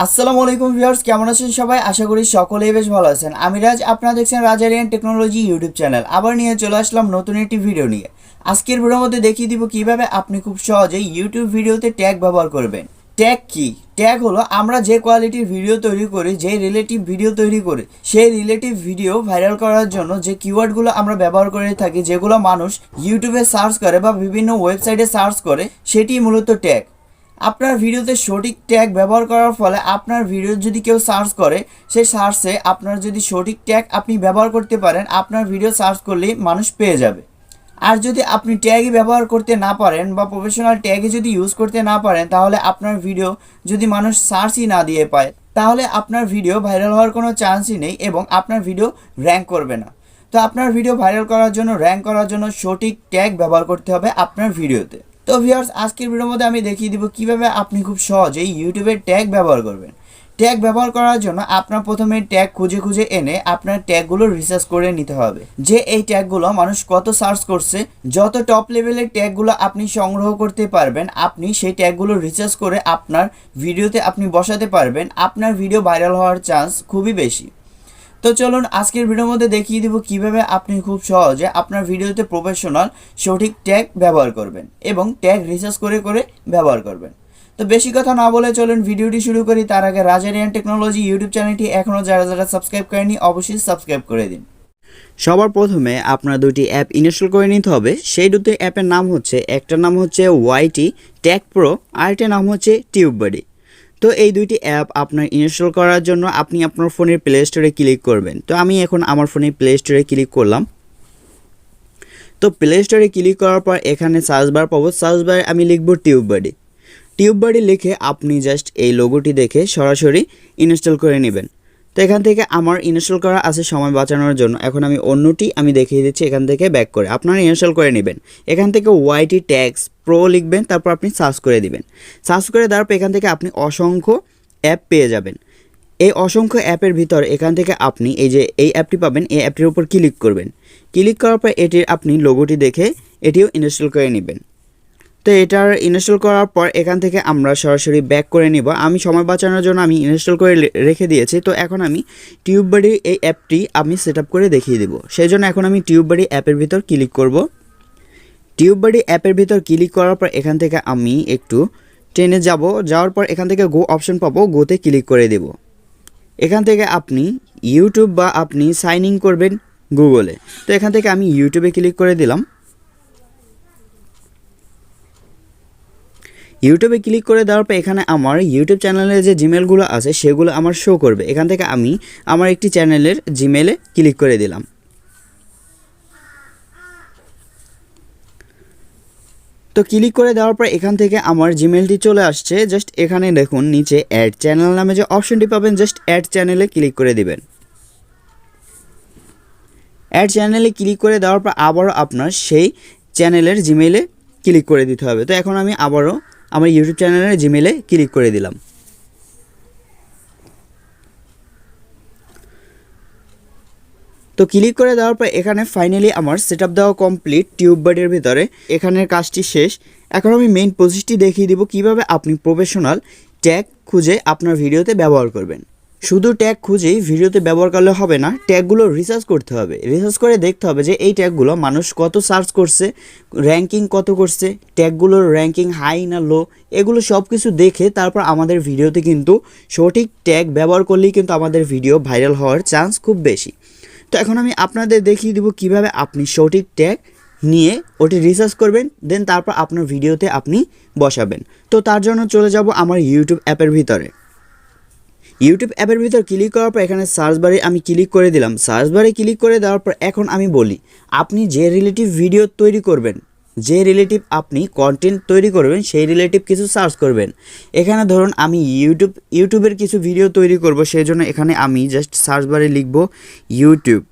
আসসালামু আলাইকুম ভিউয়ার্স, কেমন আছেন সবাই? আশা করি সকলেই বেশ ভালো আছেন। আমি রাজ, আপনারা দেখছেন রাজ আরিয়ান টেকনোলজি ইউটিউব চ্যানেল। আবার নিয়ে চলে আসলাম নতুন একটি ভিডিও নিয়ে। আজকের ভিডিওর মধ্যে দেখিয়ে দিব কিভাবে আপনি খুব সহজেই ইউটিউব ভিডিওতে ট্যাগ ব্যবহার করবেন। ট্যাগ কি? ট্যাগ হলো আমরা যে কোয়ালিটির ভিডিও তৈরি করি, যে রিলেটিভ ভিডিও তৈরি করি, সেই রিলেটিভ ভিডিও ভাইরাল করার জন্য যে কিওয়ার্ডগুলো আমরা ব্যবহার করে থাকি, যেগুলো মানুষ ইউটিউবে সার্চ করে বা বিভিন্ন ওয়েবসাইটে সার্চ করে, সেটি মূলত ট্যাগ। আপনার ভিডিওতে সঠিক ট্যাগ ব্যবহার করার ফলে আপনার ভিডিও যদি কেউ সার্চ করে, সেই সার্চে আপনার যদি সঠিক ট্যাগ আপনি ব্যবহার করতে পারেন, আপনার ভিডিও সার্চ করলেই মানুষ পেয়ে যাবে। আর যদি আপনি ট্যাগই ব্যবহার করতে না পারেন বা প্রফেশনাল ট্যাগই যদি ইউজ করতে না পারেন, তাহলে আপনার ভিডিও যদি মানুষ সার্চই না দিয়ে পায়, তাহলে আপনার ভিডিও ভাইরাল হওয়ার কোনো চান্সই নেই এবং আপনার ভিডিও র্যাঙ্ক করবে না। তো আপনার ভিডিও ভাইরাল করার জন্য, র্যাঙ্ক করার জন্য সঠিক ট্যাগ ব্যবহার করতে হবে আপনার ভিডিওতে। তো ভিউয়ার্স, আজকের ভিডিওর মধ্যে আমি দেখিয়ে দিব কিভাবে আপনি খুব সহজেই ইউটিউবে ট্যাগ ব্যবহার করবেন। ট্যাগ ব্যবহার করার জন্য আপনার প্রথমে ট্যাগ খুঁজে খুঁজে এনে আপনার ট্যাগগুলো রিসার্চ করে নিতে হবে, যে এই ট্যাগগুলো মানুষ কত সার্চ করছে। যত টপ লেভেলের ট্যাগগুলো আপনি সংগ্রহ করতে পারবেন, আপনি সেই ট্যাগগুলো রিসার্চ করে আপনার ভিডিওতে আপনি বসাতে পারবেন, আপনার ভিডিও ভাইরাল হওয়ার চান্স খুবই বেশি। তো চলুন আজকের ভিডিওর মধ্যে দেখিয়ে দিব কিভাবে আপনি খুব সহজে আপনার ভিডিওতে প্রফেশনাল সঠিক ট্যাগ ব্যবহার করবেন এবং ট্যাগ রিসার্চ করে করে ব্যবহার করবেন। তো বেশি কথা না বলে চলুন ভিডিওটি শুরু করি। তার আগে রাজ আরিয়ান টেকনোলজি ইউটিউব চ্যানেলটি এখনও যারা যারা সাবস্ক্রাইব করেনি, অবশ্যই সাবস্ক্রাইব করে দিন। সবার প্রথমে আপনার দুটি অ্যাপ ইনস্টল করে নিতে হবে। সেই দুটি অ্যাপের নাম হচ্ছে, একটার নাম হচ্ছে ওয়াইটি ট্যাগ প্রো, আরেকটার নাম হচ্ছে টিউববাডি। তো এই দুইটি অ্যাপ আপনার ইনস্টল করার জন্য আপনি আপনার ফোনের প্লে স্টোরে ক্লিক করবেন। তো আমি এখন আমার ফোনে প্লে স্টোরে ক্লিক করলাম। তো প্লে স্টোরে ক্লিক করার পর এখানে সার্চ বার পাবো, সার্চ বারে আমি লিখব টিউববাডি। টিউববাডি লিখে আপনি জাস্ট এই লোগোটি দেখে সরাসরি ইনস্টল করে নেবেন। তো এখান থেকে আমার ইনস্টল করা আছে সময় বাঁচানোর জন্য। এখন আমি অন্যটি দেখিয়ে দিচ্ছি, এখান থেকে ব্যাক করে আপনারা ইনস্টল করে নেবেন। এখান থেকে ওয়াইটি ট্যাগস প্রো লিখবেন, তারপর আপনি সার্চ করে দিবেন। সার্চ করে দেওয়ার পর এখান থেকে আপনি অসংখ্য অ্যাপ পেয়ে যাবেন। এই অসংখ্য অ্যাপের ভিতর এখান থেকে আপনি এই অ্যাপটি পাবেন, এই অ্যাপটির উপর ক্লিক করবেন। ক্লিক করার পর এটির আপনি লোগোটি দেখে এটিও ইনস্টল করে নেবেন। তো এটার ইনস্টল করার পর এখান থেকে আমরা সরাসরি ব্যাক করে নিব। আমি সময় বাঁচানোর জন্য আমি ইনস্টল করে রেখে দিয়েছি। তো এখন আমি টিউববাডি এই অ্যাপটি আমি সেট আপ করে দেখিয়ে দেবো। সেই জন্য এখন আমি টিউববাডি অ্যাপের ভিতর ক্লিক করব। টিউববাডি অ্যাপের ভিতর ক্লিক করার পর এখান থেকে আমি একটু টেনে যাওয়ার পর এখান থেকে গো অপশন পাবো, গোতে ক্লিক করে দেব। এখান থেকে আপনি ইউটিউব বা আপনি সাইন ইন করবেন গুগলে। তো এখান থেকে আমি ইউটিউবে ক্লিক করে দিলাম। ইউটিউবে ক্লিক করে দেওয়ার পর এখানে আমার ইউটিউব চ্যানেলের যে জিমেলগুলো আছে সেগুলো আমার শো করবে। এখান থেকে আমি আমার একটি চ্যানেলের জিমেলে ক্লিক করে দিলাম। তো ক্লিক করে দেওয়ার পর এখান থেকে আমার জিমেলটি চলে আসছে। জাস্ট এখানে দেখুন নিচে অ্যাড চ্যানেল নামে যে অপশনটি পাবেন, জাস্ট অ্যাড চ্যানেলে ক্লিক করে দিবেন। অ্যাড চ্যানেলে ক্লিক করে দেওয়ার পর আবারও আপনার সেই চ্যানেলের জিমেলে ক্লিক করে দিতে হবে। তো এখন আমি আবারও আমার ইউটিউব চ্যানেলের জিমেলে ক্লিক করে দিলাম। তো ক্লিক করে দেওয়ার পর এখানে ফাইনালি আমার সেটআপ দেওয়া কমপ্লিট টিউববাডির ভিতরে। এখানের কাজটি শেষ। এখন আমি মেইন প্রসেসটি দেখিয়ে দিব কিভাবে আপনি প্রফেশনাল ট্যাগ খুঁজে আপনার ভিডিওতে ব্যবহার করবেন। শুধু ট্যাগ খুঁজেই ভিডিওতে ব্যবহার করলে হবে না, ট্যাগগুলো রিসার্চ করতে হবে। রিসার্চ করে দেখতে হবে যে এই ট্যাগগুলো মানুষ কত সার্চ করছে, র্যাঙ্কিং কত করছে, ট্যাগগুলোর র্যাঙ্কিং হাই না লো, এগুলো সব কিছু দেখে তারপর আমাদের ভিডিওতে কিন্তু সঠিক ট্যাগ ব্যবহার করলেই কিন্তু আমাদের ভিডিও ভাইরাল হওয়ার চান্স খুব বেশি। তো এখন আমি আপনাদের দেখিয়ে দিব কিভাবে আপনি সঠিক ট্যাগ নিয়ে ওটি রিসার্চ করবেন, দেন তারপর আপনার ভিডিওতে আপনি বসাবেন। তো তার জন্য চলে যাব আমার ইউটিউব অ্যাপের ভিতরে। ইউটিউব অ্যাপের ভিতর ক্লিক করার পর এখানে সার্চ বারে আমি ক্লিক করে দিলাম। সার্চ বারে ক্লিক করে দেওয়ার পর এখন আমি বলি আপনি যে রিলেটিভ ভিডিও তৈরি করবেন, যে রিলেটিভ আপনি কন্টেন্ট তৈরি করবেন, সেই রিলেটিভ কিছু সার্চ করবেন। এখানে ধরুন আমি ইউটিউবের কিছু ভিডিও তৈরি করব, সেই জন্য এখানে আমি জাস্ট সার্চ বারে লিখব ইউটিউব।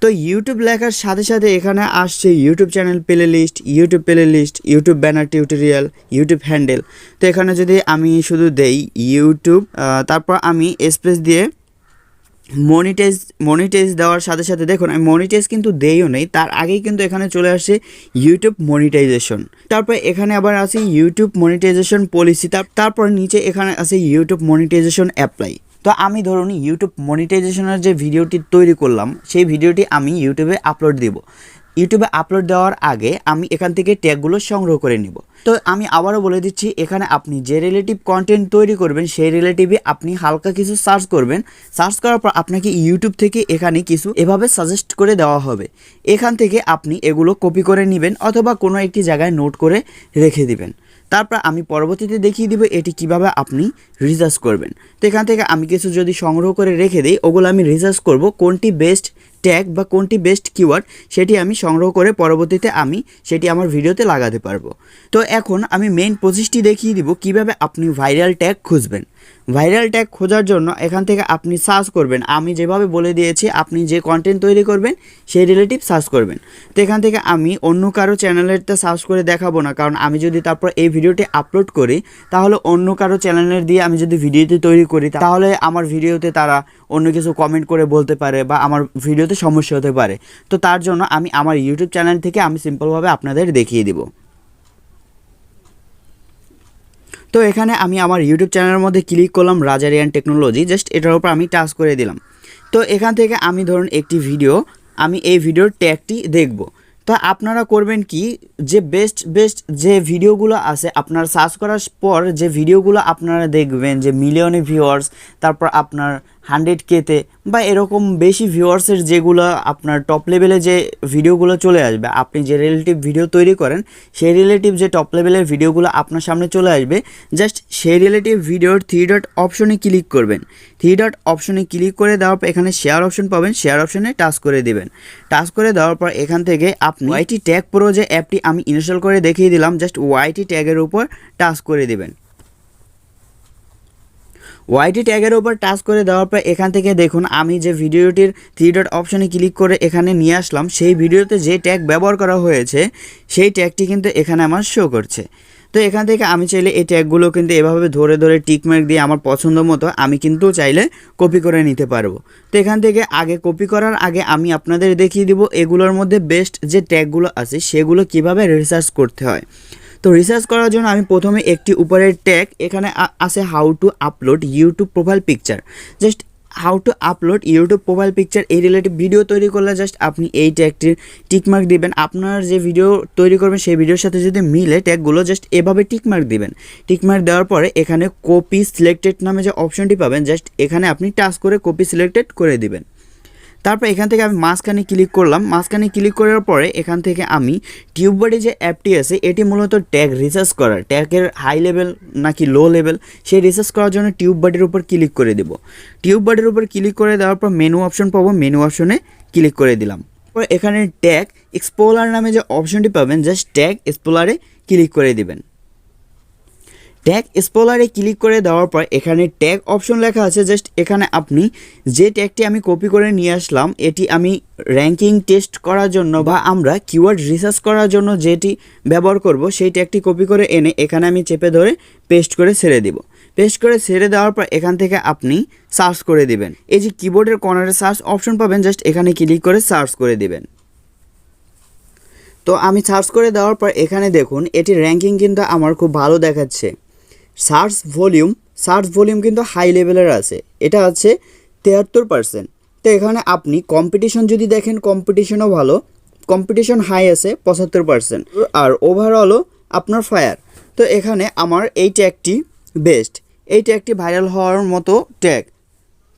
তো ইউটিউব লেখার সাথে সাথে এখানে আসছে YouTube channel playlist, YouTube playlist, YouTube banner tutorial, YouTube handle. তো এখানে যদি আমি শুধু দেই ইউটিউব, তারপর আমি স্পেস দিয়ে মনিটাইজ দেওয়ার সাথে সাথে দেখুন আমি মনিটাইজ কিন্তু দেইও নেই, তার আগেই কিন্তু এখানে চলে আসে ইউটিউব মনিটাইজেশন। তারপর এখানে আবার আছে ইউটিউব মনিটাইজেশন পলিসি, তারপর নিচে এখানে আছে ইউটিউব মনিটাইজেশন অ্যাপ্লাই। তো আমি ধরুন ইউটিউব মনিটাইজেশনের যে ভিডিওটি তৈরি করলাম সেই ভিডিওটি আমি ইউটিউবে আপলোড দিব। ইউটিউবে আপলোড দেওয়ার আগে আমি এখান থেকে ট্যাগগুলো সংগ্রহ করে নিব। তো আমি আবারও বলে দিচ্ছি, এখানে আপনি যে রিলেটিভ কন্টেন্ট তৈরি করবেন সেই রিলেটিভে আপনি হালকা কিছু সার্চ করবেন। সার্চ করার পর আপনাকে ইউটিউব থেকে এখানে কিছু এভাবে সাজেস্ট করে দেওয়া হবে। এখান থেকে আপনি এগুলো কপি করে নেবেন অথবা কোনো একটি জায়গায় নোট করে রেখে দিবেন। তারপর আমি পরবর্তীতে দেখিয়ে দিব এটি কিভাবে আপনি রিসার্চ করবেন। তো এখান থেকে আমি কিছু যদি সংগ্রহ করে রেখে দিই, ওগুলো আমি রিসার্চ করব কোনটি বেস্ট ট্যাগ বা কোনটি বেস্ট কিওয়ার্ড সেটি আমি সংগ্রহ করে পরবর্তীতে আমি সেটি আমার ভিডিওতে লাগাতে পারবো। তো এখন আমি মেইন প্রসেসটি দেখিয়ে দিব কিভাবে আপনি ভাইরাল ট্যাগ খুঁজবেন। ভাইরাল ট্যাগ খোঁজার জন্য এখান থেকে আপনি সার্চ করবেন, আমি যেভাবে বলে দিয়েছি আপনি যে কন্টেন্ট তৈরি করবেন সেই রিলেটিভ সার্চ করবেন। তো এখান থেকে আমি অন্য কারো চ্যানেলেরটা সার্চ করে দেখাবো না, কারণ আমি যদি তারপর এই ভিডিওটি আপলোড করি তাহলে অন্য কারো চ্যানেলের দিয়ে আমি যদি ভিডিওটি তৈরি করি তাহলে আমার ভিডিওতে তারা অন্য কিছু কমেন্ট করে বলতে পারে বা আমার ভিডিওতে সমস্যা হতে পারে। তো তার জন্য আমি আমার ইউটিউব চ্যানেল থেকে আমি সিম্পলভাবে আপনাদের দেখিয়ে দিব। তো এখানে আমি আমার ইউটিউব চ্যানেলের মধ্যে ক্লিক করলাম রাজ আরিয়ান টেকনোলজি, জাস্ট এটার উপর আমি টাচ করে দিলাম। তো এখান থেকে আমি ধরুন একটি ভিডিও, আমি এই ভিডিওর ট্যাগটি দেখব। তো আপনারা করবেন কি, যে বেস্ট যে ভিডিওগুলো আছে আপনারা সার্চ করার পর যে ভিডিওগুলো আপনারা দেখবেন যে মিলিয়নে ভিউয়ার্স, তারপর আপনার 100K-তে বা এরকম বেশি ভিউয়ার্সের যেগুলো আপনার টপ লেভেলে যে ভিডিওগুলো চলে আসবে, আপনি যে রিলেটিভ ভিডিও তৈরি করেন সেই রিলেটিভ যে টপ লেভেলের ভিডিওগুলো আপনার সামনে চলে আসবে, জাস্ট সেই রিলেটিভ ভিডিওর 3 ডট অপশনে ক্লিক করবেন। 3 ডট অপশনে ক্লিক করে দেওয়ার পর এখানে শেয়ার অপশন পাবেন, শেয়ার অপশনে টাচ করে দিবেন। টাচ করে দেওয়ার পর এখান থেকে আপনি ওয়াইটি ট্যাগ প্রো যে অ্যাপটি আমি ইনস্টল করে দেখিয়ে দিলাম, জাস্ট ওয়াইটি ট্যাগের উপর টাচ করে দিবেন। ওয়াইটি ট্যাগের উপর টাচ করে দেওয়ার পর এখান থেকে দেখুন আমি যে ভিডিওটির 3 ডট অপশনে ক্লিক করে এখানে নিয়ে আসলাম, সেই ভিডিওতে যে ট্যাগ ব্যবহার করা হয়েছে সেই ট্যাগটি কিন্তু এখানে আমার শো করছে। তো এখান থেকে আমি চাইলে এই ট্যাগগুলো কিন্তু এভাবে ধরে ধরে টিকমার্ক দিয়ে আমার পছন্দ মতো আমি কিন্তু চাইলে কপি করে নিতে পারবো। তো এখান থেকে আগে কপি করার আগে আমি আপনাদের দেখিয়ে দিব এগুলোর মধ্যে বেস্ট যে ট্যাগগুলো আছে সেগুলো কিভাবে রিসার্চ করতে হয়। তো রিসার্চ করার জন্য আমি প্রথমে একটি উপরের ট্যাগ এখানে আছে how to upload YouTube profile picture, just how to upload YouTube profile picture এই রিলেটিভ ভিডিও তৈরি করলে জাস্ট আপনি এই ট্যাগটির টিকমার্ক দিবেন। আপনার যে ভিডিও তৈরি করবেন সেই ভিডিওর সাথে যদি মিলে ট্যাগগুলো জাস্ট এভাবে টিকমার্ক দিবেন। টিকমার্ক দেওয়ার পরে এখানে কপি সিলেক্টেড নামে যে অপশনটি পাবেন, জাস্ট এখানে আপনি টাচ করে কপি সিলেক্টেড করে দিবেন। তারপর এখান থেকে আমি মাঝখানে ক্লিক করলাম। মাঝখানে ক্লিক করার পরে এখান থেকে আমি টিউববাডি যে অ্যাপটি আছে এটি মূলত ট্যাগ রিসার্চ করার, ট্যাগের হাই লেভেল নাকি লো লেভেল সেই রিসার্চ করার জন্য টিউববাডির উপর ক্লিক করে দেব। টিউববাডির উপর ক্লিক করে দেওয়ার পর মেনু অপশন পাবো, মেনু অপশনে ক্লিক করে দিলাম। পর এখানে ট্যাগ এক্সপ্লোরার নামে যে অপশনটি পাবেন, জাস্ট ট্যাগ এক্সপ্লোরারে ক্লিক করে দিবেন। ট্যাগ এক্সপ্লোরারে ক্লিক করে দেওয়ার পর এখানে ট্যাগ অপশন লেখা আছে, জাস্ট এখানে আপনি যে ট্যাগটি আমি কপি করে নিয়ে আসলাম এটি আমি র্যাঙ্কিং টেস্ট করার জন্য বা আমরা কিওয়ার্ড রিসার্চ করার জন্য যেটি ব্যবহার করব সেই ট্যাগটি কপি করে এনে এখানে আমি চেপে ধরে পেস্ট করে ছেড়ে দিব। পেস্ট করে ছেড়ে দেওয়ার পর এখান থেকে আপনি সার্চ করে দিবেন। এই যে কিবোর্ডের কর্নারে সার্চ অপশন পাবেন, জাস্ট এখানে ক্লিক করে সার্চ করে দিবেন। তো আমি সার্চ করে দেওয়ার পর এখানে দেখুন এটির র্যাঙ্কিং কিন্তু আমার খুব ভালো দেখাচ্ছে। সার্চ ভলিউম কিন্তু হাই লেভেলের আছে, এটা আছে 73%। তো এখানে আপনি কম্পিটিশন যদি দেখেন কম্পিটিশনও ভালো, কম্পিটিশন হাই আছে 75%, আর ওভারঅলও আপনার ফায়ার। তো এখানে আমার এই ট্যাগটি বেস্ট, এই ট্যাগটি ভাইরাল হওয়ার মতো ট্যাগ।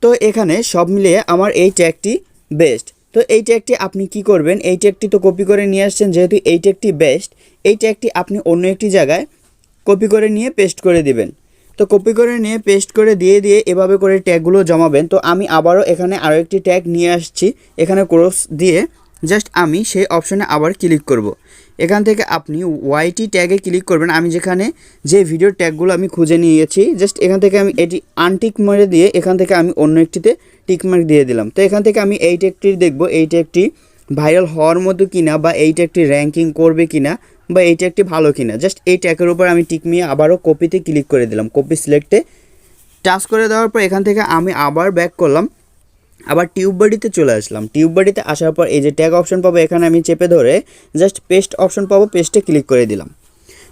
তো এখানে সব মিলিয়ে আমার এই ট্যাগটি বেস্ট। তো এই ট্যাগটি আপনি কি করবেন, এই ট্যাগটি তো কপি করে নিয়ে আসছেন, যেহেতু এই ট্যাগটি বেস্ট এই ট্যাগটি আপনি অন্য একটি জায়গায় কপি করে নিয়ে পেস্ট করে দিবেন। তো কপি করে নিয়ে পেস্ট করে দিয়ে এভাবে করে ট্যাগগুলো জমাবেন। তো আমি আবারও এখানে আরও একটি ট্যাগ নিয়ে আসছি, এখানে ক্রস দিয়ে জাস্ট আমি সেই অপশনে আবার ক্লিক করব। এখান থেকে আপনি ওয়াইটি ট্যাগে ক্লিক করবেন। আমি যেখানে যে ভিডিওর ট্যাগগুলো আমি খুঁজে নিয়েছি, জাস্ট এখান থেকে আমি এটি আনটিক মেরে দিয়ে এখান থেকে আমি অন্য একটিতে টিকমার্ক দিয়ে দিলাম। তো এখান থেকে আমি এই ট্যাগটি দেখব, এই ট্যাগটি ভাইরাল হওয়ার মতো কিনা বা এই ট্যাগটি র্যাঙ্কিং করবে কিনা বা এই ট্যাগটি ভালো কিনা, জাস্ট এই ট্যাগের উপর আমি টিক নিয়ে আবারও কপিতে ক্লিক করে দিলাম। কপি সিলেক্টে টাচ করে দেওয়ার পর এখান থেকে আমি আবার ব্যাক করলাম। আবার টিউব বডিতে চলে আসলাম। টিউব বডিতে আসার পর এই যে ট্যাগ অপশন পাবো, এখানে আমি চেপে ধরে জাস্ট পেস্ট অপশন পাবো, পেস্টে ক্লিক করে দিলাম।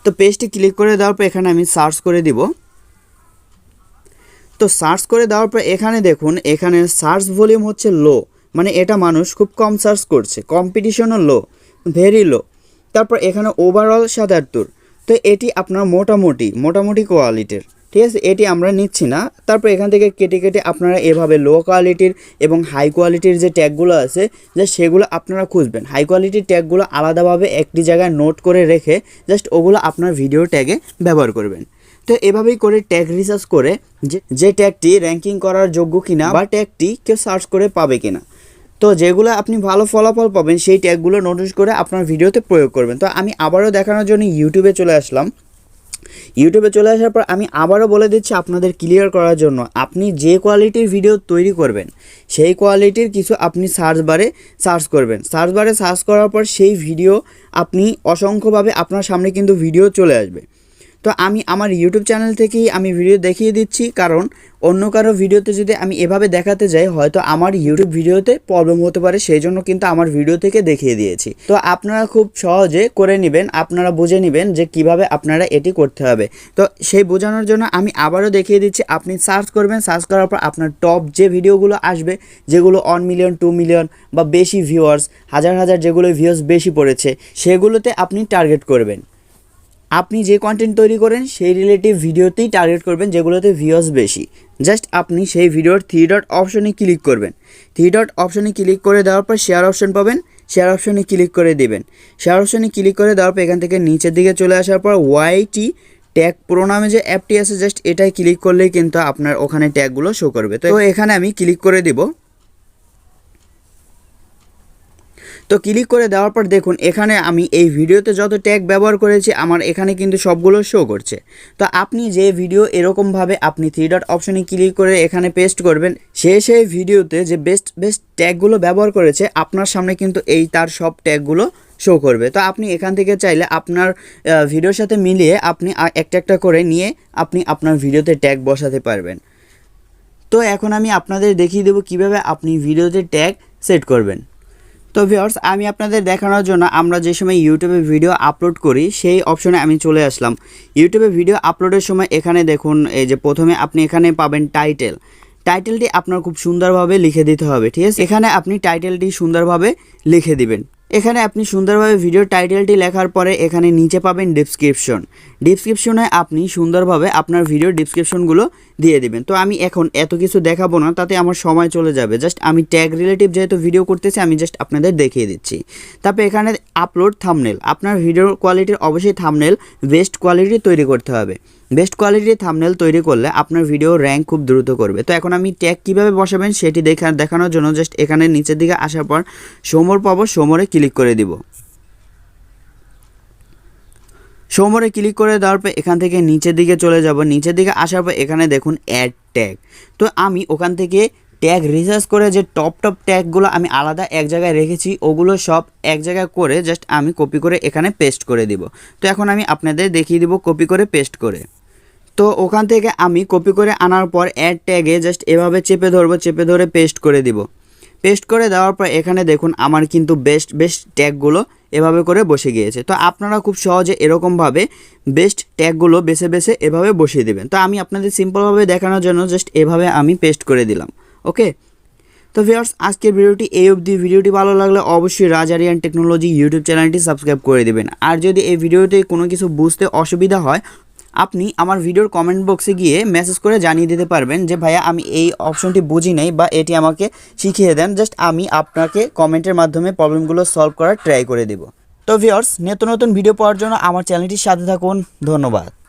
তো পেস্টে ক্লিক করে দেওয়ার পর এখানে আমি সার্চ করে দিব। তো সার্চ করে দেওয়ার পর এখানে দেখুন, এখানে সার্চ ভলিউম হচ্ছে লো, মানে এটা মানুষ খুব কম সার্চ করছে, কম্পিটিশনও লো, ভেরি লো। তারপর এখানে ওভারঅল ৭৭। তো এটি আপনার মোটামুটি কোয়ালিটির, ঠিক আছে, এটি আমরা নিচ্ছি না। তারপর এখান থেকে কেটে কেটে আপনারা এভাবে লো কোয়ালিটির এবং হাই কোয়ালিটির যে ট্যাগগুলো আছে জাস্ট সেগুলো আপনারা খুঁজবেন। হাই কোয়ালিটির ট্যাগগুলো আলাদাভাবে একটি জায়গায় নোট করে রেখে জাস্ট ওগুলো আপনার ভিডিও ট্যাগে ব্যবহার করবেন। তো এভাবেই করে ট্যাগ রিসার্চ করে যে ট্যাগটি র্যাঙ্কিং করার যোগ্য কিনা বা ট্যাগটি কেউ সার্চ করে পাবে কিনা, তো যেগুলো আপনি ভালো ফলাফল পাবেন সেই ট্যাগগুলো নোটিস করে আপনার ভিডিওতে প্রয়োগ করবেন। তো আমি আবারও দেখানোর জন্য ইউটিউবে চলে আসলাম। ইউটিউবে চলে আসার পর আমি আবারও বলে দিচ্ছি আপনাদের ক্লিয়ার করার জন্য, আপনি যে কোয়ালিটির ভিডিও তৈরি করবেন সেই কোয়ালিটির কিছু আপনি সার্চ বারে সার্চ করবেন। সার্চ বারে সার্চ করার পর সেই ভিডিও আপনি অসংখ্যভাবে আপনার সামনে কিন্তু ভিডিও চলে আসবে। তো আমি আমার ইউটিউব চ্যানেল থেকেই আমি ভিডিও দেখিয়ে দিচ্ছি, কারণ অন্য কারো ভিডিওতে যদি আমি এভাবে দেখাতে যাই হয়তো আমার ইউটিউব ভিডিওতে প্রবলেম হতে পারে, সেই জন্য কিন্তু আমার ভিডিও থেকে দেখিয়ে দিয়েছি। তো আপনারা খুব সহজে করে নেবেন, আপনারা বুঝে নেবেন যে কিভাবে আপনারা এটি করতে হবে। তো সেই বোঝানোর জন্য আমি আবারও দেখিয়ে দিচ্ছি, আপনি সার্চ করবেন, সার্চ করার পর আপনার টপ যে ভিডিওগুলো আসবে, যেগুলো 1 মিলিয়ন 2 মিলিয়ন বা বেশি ভিউয়ার্স, হাজার যেগুলো ভিউয়ার্স বেশি পড়েছে, সেগুলোতে আপনি টার্গেট করবেন। আপনি যে কন্টেন্ট তৈরি করেন সেই রিলেটিভ ভিডিওতেই টার্গেট করবেন যেগুলোতে ভিউয়ার্স বেশি। জাস্ট আপনি সেই ভিডিওর 3 ডট অপশনে ক্লিক করবেন। 3 ডট অপশনে ক্লিক করে দেওয়ার পর শেয়ার অপশন পাবেন, শেয়ার অপশনে ক্লিক করে দেবেন। শেয়ার অপশনে ক্লিক করে দেওয়ার পর এখান থেকে নিচের দিকে চলে আসার পর ওয়াইটি ট্যাগ প্রো নামে যে অ্যাপটি আছে জাস্ট এটাই ক্লিক করলেই কিন্তু আপনার ওখানে ট্যাগগুলো শো করবে। তো এখানে আমি ক্লিক করে দিব। তো ক্লিক করে দেওয়ার পর দেখুন এখানে আমি এই ভিডিওতে যত ট্যাগ ব্যবহার করেছি আমার এখানে কিন্তু সবগুলো শো করছে। তো আপনি যে ভিডিও এরকমভাবে আপনি 3 ডট অপশনে ক্লিক করে এখানে পেস্ট করবেন, সেই ভিডিওতে যে বেস্ট ট্যাগগুলো ব্যবহার করেছে আপনার সামনে কিন্তু এই তার সব ট্যাগগুলো শো করবে। তো আপনি এখান থেকে চাইলে আপনার ভিডিওর সাথে মিলিয়ে আপনি একটা করে নিয়ে আপনি আপনার ভিডিওতে ট্যাগ বসাতে পারবেন। তো এখন আমি আপনাদের দেখিয়ে দেবো কিভাবে আপনি ভিডিওতে ট্যাগ সেট করবেন। তো ভিউয়ার্স, আমি আপনাদের দেখানোর জন্য আমরা যে সময় ইউটিউবে ভিডিও আপলোড করি সেই অপশনে আমি চলে আসলাম। ইউটিউবে ভিডিও আপলোডের সময় এখানে দেখুন এই যে প্রথমে আপনি এখানে পাবেন টাইটেলটি আপনার খুব সুন্দরভাবে লিখে দিতে হবে, ঠিক আছে। এখানে আপনি টাইটেলটি সুন্দরভাবে লিখে দিবেন। এখানে আপনি সুন্দরভাবে ভিডিওর টাইটেলটি লেখার পরে এখানে নিচে পাবেন ডিসক্রিপশনে আপনি সুন্দরভাবে আপনার ভিডিওর ডিসক্রিপশনগুলো দিয়ে দিবেন। তো আমি এখন এত কিছু দেখাবো না, তাতে আমার সময় চলে যাবে। জাস্ট আমি ট্যাগ রিলেটিভ যেহেতু ভিডিও করতেছি আমি জাস্ট আপনাদের দেখিয়ে দিচ্ছি। তারপর এখানে আপলোড থাম্বনেল, আপনার ভিডিওর কোয়ালিটির অবশ্যই থাম্বনেল বেস্ট কোয়ালিটি তৈরি করতে হবে। বেস্ট কোয়ালিটির থাম্বনেল তৈরি করলে আপনার ভিডিও র্যাঙ্ক খুব দ্রুত করবে। তো এখন আমি ট্যাগ কীভাবে বসাবেন সেটি দেখানোর জন্য জাস্ট এখানে নিচের দিকে আসার পর সোমোর পাবো, সোমোরে ক্লিক করে দিব। সোমোরে ক্লিক করে দেওয়ার পর এখান থেকে নিচের দিকে চলে যাব। নিচের দিকে আসার পর এখানে দেখুন অ্যাড ট্যাগ। তো আমি ওখান থেকে ট্যাগ রিসার্চ করে যে টপ ট্যাগগুলো আমি আলাদা এক জায়গায় রেখেছি ওগুলো সব এক জায়গায় করে জাস্ট আমি কপি করে এখানে পেস্ট করে দিব। তো এখন আমি আপনাদের দেখিয়ে দিব কপি করে পেস্ট করে। তো ওখান থেকে আমি কপি করে আনার পর অ্যাড ট্যাগে জাস্ট এভাবে চেপে ধরে পেস্ট করে দিব। পেস্ট করে দেওয়ার পর এখানে দেখুন আমার কিন্তু বেস্ট ট্যাগগুলো এভাবে করে বসে গিয়েছে। তো আপনারা খুব সহজে এরকমভাবে বেস্ট ট্যাগগুলো বেছে এভাবে বসিয়ে দেবেন। তো আমি আপনাদের সিম্পলভাবে দেখানোর জন্য জাস্ট এভাবে আমি পেস্ট করে দিলাম। ওকে, তো ভিউয়ার্স, আজকের ভিডিওটি এই অবধি। ভিডিওটি ভালো লাগলে অবশ্যই রাজ আরিয়ান টেকনোলজি ইউটিউব চ্যানেলটি সাবস্ক্রাইব করে দেবেন। আর যদি এই ভিডিওতে কোনো কিছু বুঝতে অসুবিধা হয় আপনি আমার ভিডিওর কমেন্ট বক্সে গিয়ে মেসেজ করে জানিয়ে দিতে পারবেন যে ভাইয়া আমি এই অপশনটি বুঝি নাই বা এটি আমাকে শিখিয়ে দেন। জাস্ট আমি আপনাকে কমেন্টের মাধ্যমে প্রবলেমগুলো সলভ করার ট্রাই করে দেব। তো ভিউয়ার্স, নতুন ভিডিও পাওয়ার জন্য আমার চ্যানেলটির সাথে থাকুন। ধন্যবাদ।